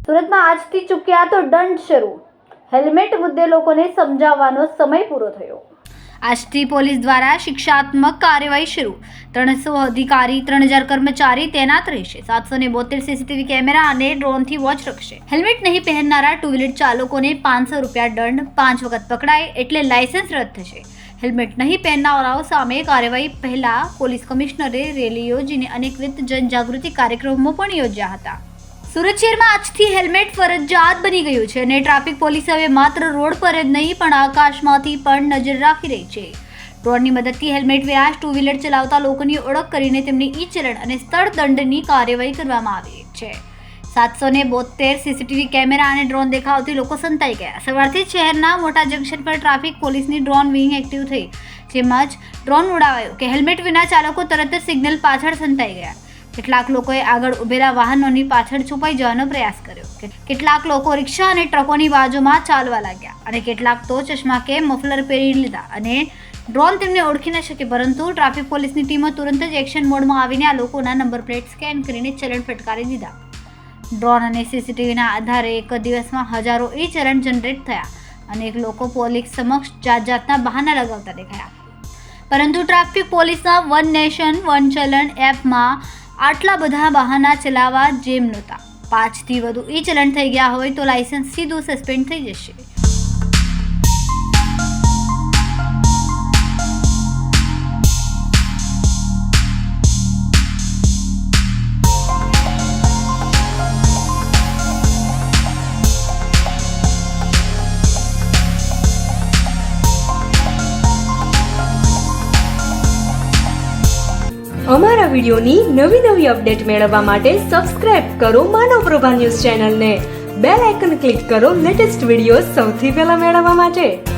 સુરતમાં આજથી ચૂક્યા તો દંડ શરૂ. હેલ્મેટ મુદ્દે લોકોને સમજાવવાનો સમય પૂરો થયો. આજથી પોલીસ દ્વારા શિક્ષાત્મક કાર્યવાહી શરૂ. 300 અધિકારી, 3000 કર્મચારી તૈનાત રહેશે. 772 સીસીટીવી કેમેરા અને ડ્રોનથી વોચ રખશે. હેલ્મેટ નહીં પહેરનારા ટુ વ્હીલર ચાલકોને 500 રૂપિયા દંડ. 5 વખત પકડાય એટલે લાયસન્સ રદ થશે. હેલ્મેટ નહીં પહેરનારાઓ સામે કાર્યવાહી પહેલા પોલીસ કમિશનરે રેલી યોજીને અનેકવિધ જનજાગૃતિ કાર્યક્રમો પણ યોજ્યા હતા. સુરત શહેરમાં આજથી હેલ્મેટ ફરજિયાત બની ગયું છે અને ટ્રાફિક પોલીસ હવે માત્ર રોડ પર જ નહીં પણ આકાશમાંથી પણ નજર રાખી રહી છે. ડ્રોનની મદદથી હેલ્મેટ વિના ટુ વ્હીલર ચલાવતા લોકોની ઓળખ કરીને તેમની ઈ-ચલણ અને સ્થળ દંડની કાર્યવાહી કરવામાં આવી છે. 772 સીસીટીવી કેમેરા અને ડ્રોન દેખાવથી લોકો સંતાઈ ગયા. સવારથી શહેરના મોટા જંકશન પર ટ્રાફિક પોલીસની ડ્રોન વિંગ એક્ટિવ થઈ. જેમાં જ ડ્રોન ઉડાવાયો કે હેલ્મેટ વિના ચાલકો તરત જ સિગ્નલ પાછળ સંતાઈ ગયા. કેટલાક લોકોએ આગળ ઉભેલા વાહનોની પાછળ છુપાઈ જવાનો પ્રયાસ કર્યો. કેટલાક લોકો રિક્ષા અને ટ્રકોની બાજુમાં ચાલવા લાગ્યા અને કેટલાક તો ચશ્મા કે મફલર પહેરી લીધા અને ડ્રોન તેમને ઓળખી ન શકે. પરંતુ ટ્રાફિક પોલીસની ટીમો તુરંત જ એક્શન મોડમાં આવીને આ લોકોના નંબર પ્લેટ સ્કેન કરીને ચલણ ફટકારી દીધા. ડ્રોન અને સીસીટીવીના આધારે એક દિવસમાં હજારો ઈ-ચલણ જનરેટ થયા. અનેક લોકો પોલીસ સમક્ષ જાતના બહાના લગાવતા દેખાયા. પરંતુ ટ્રાફિક પોલીસના વન નેશન વન ચલણ એપમાં આટલા બધા બહાના ચલાવવા જેમ નહોતા. 5 થી વધુ ઈ-ચલણ થઈ ગયા હોય તો લાયસન્સ સીધું સસ્પેન્ડ થઈ જશે. અમારા વિડીયોની નવી અપડેટ મેળવવા માટે સબસ્ક્રાઇબ કરો માનવ પ્રભા ન્યૂઝ ચેનલને. બેલ આઇકન ક્લિક કરો લેટેસ્ટ વિડીયો સૌથી પહેલા મેળવવા માટે.